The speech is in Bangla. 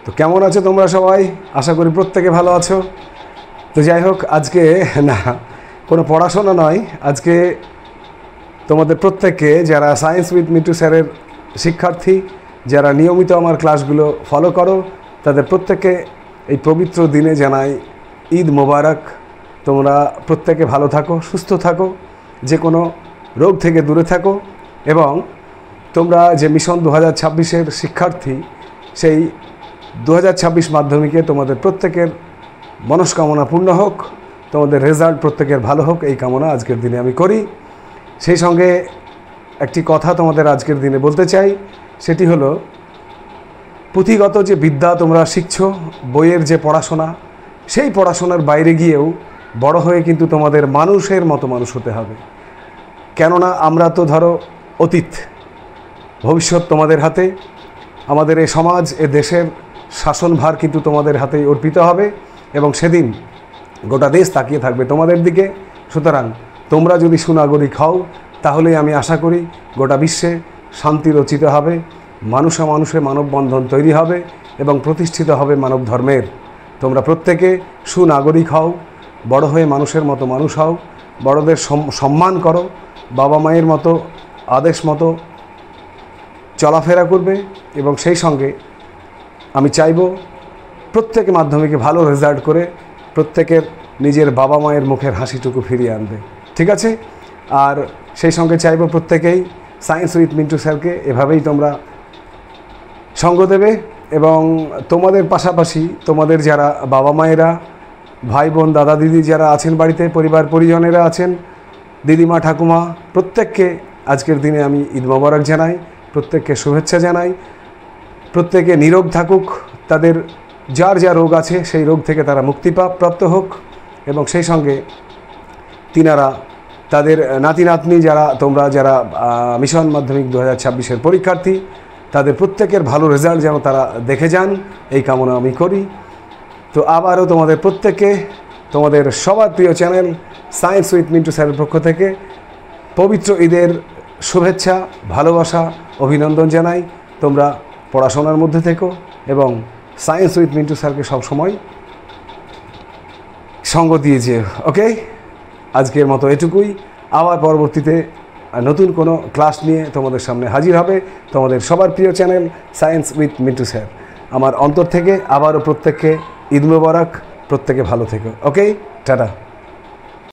তো কেমন আছো তোমরা সবাই? আশা করি প্রত্যেকে ভালো আছো। তো যাই হোক, আজকে না কোনো পড়াশোনা নয়, আজকে তোমাদের প্রত্যেককে যারা সায়েন্স উইথ মিন্টু স্যারের শিক্ষার্থী, যারা নিয়মিত আমার ক্লাসগুলো ফলো করো, তাদের প্রত্যেককে এই পবিত্র দিনে জানাই ঈদ মোবারক। তোমরা প্রত্যেকে ভালো থাকো, সুস্থ থাকো, যে কোনো রোগ থেকে দূরে থাকো, এবং তোমরা যে মিশন 2026-এর শিক্ষার্থী, সেই 2026 মাধ্যমিকে তোমাদের প্রত্যেকের মনস্কামনা পূর্ণ হোক, তোমাদের রেজাল্ট প্রত্যেকের ভালো হোক, এই কামনা আজকের দিনে আমি করি। সেই সঙ্গে একটি কথা তোমাদের আজকের দিনে বলতে চাই, সেটি হলো পুঁথিগত যে বিদ্যা তোমরা শিখছো, বইয়ের যে পড়াশোনা, সেই পড়াশোনার বাইরে গিয়েও বড় হয়ে কিন্তু তোমাদের মানুষের মতো মানুষ হতে হবে। কেননা আমরা তো ধরো অতীত, ভবিষ্যৎ তোমাদের হাতে। আমাদের এই সমাজ, এ দেশের শাসনভার কিন্তু তোমাদের হাতেই অর্পিত হবে, এবং সেদিন গোটা দেশ তাকিয়ে থাকবে তোমাদের দিকে। সুতরাং তোমরা যদি সুনাগরিক হও, তাহলেই আমি আশা করি গোটা বিশ্বে শান্তি রচিত হবে, মানুষে মানুষে মানববন্ধন তৈরি হবে এবং প্রতিষ্ঠিত হবে মানব ধর্মের। তোমরা প্রত্যেকে সুনাগরিক হও, বড় হয়ে মানুষের মতো মানুষ হও, বড়দের সম্মান করো, বাবা মায়ের মতো আদেশ মতো চলাফেরা করবে, এবং সেই সঙ্গে আমি চাইব প্রত্যেকে মাধ্যমিকে ভালো রেজাল্ট করে প্রত্যেকের নিজের বাবা মায়ের মুখের হাসিটুকু ফিরিয়ে আনবে। ঠিক আছে? আর সেই সঙ্গে চাইব প্রত্যেকেই সায়েন্স উইথ মিন্টু স্যারকে এভাবেই তোমরা সঙ্গ দেবে, এবং তোমাদের পাশাপাশি তোমাদের যারা বাবা মায়েরা, ভাই বোন, দাদা দিদি যারা আছেন বাড়িতে, পরিবার পরিজনেরা আছেন, দিদিমা ঠাকুমা, প্রত্যেককে আজকের দিনে আমি ঈদ মোবারক জানাই, প্রত্যেককে শুভেচ্ছা জানাই। প্রত্যেকে নিরোগ থাকুক, তাদের যার যা রোগ আছে সেই রোগ থেকে তারা মুক্তিপ্রাপ্ত হোক, এবং সেই সঙ্গে তিনারা তাদের নাতি নাতনি তোমরা যারা মিশন মাধ্যমিক 2026-এর পরীক্ষার্থী, তাদের প্রত্যেকের ভালো রেজাল্ট যেন তারা দেখে যান, এই কামনা আমি করি। তো আবারও তোমাদের প্রত্যেককে তোমাদের সবার প্রিয় চ্যানেল সায়েন্স উইথ মিন্টু স্যারের পক্ষ থেকে পবিত্র ঈদের শুভেচ্ছা, ভালোবাসা, অভিনন্দন জানাই। তোমরা পড়াশোনার মধ্যে থেকো এবং সায়েন্স উইথ মিন্টু স্যারকে সবসময় সঙ্গ দিয়ে যেও। ওকে, আজকের মতো এটুকুই। আবার পরবর্তীতে নতুন কোনো ক্লাস নিয়ে তোমাদের সামনে হাজির হবে তোমাদের সবার প্রিয় channel science with Mintu sir. আমার অন্তর থেকে আবারও প্রত্যেককে ঈদ মোবারক, প্রত্যেকে ভালো থেকো। ওকে, টাটা।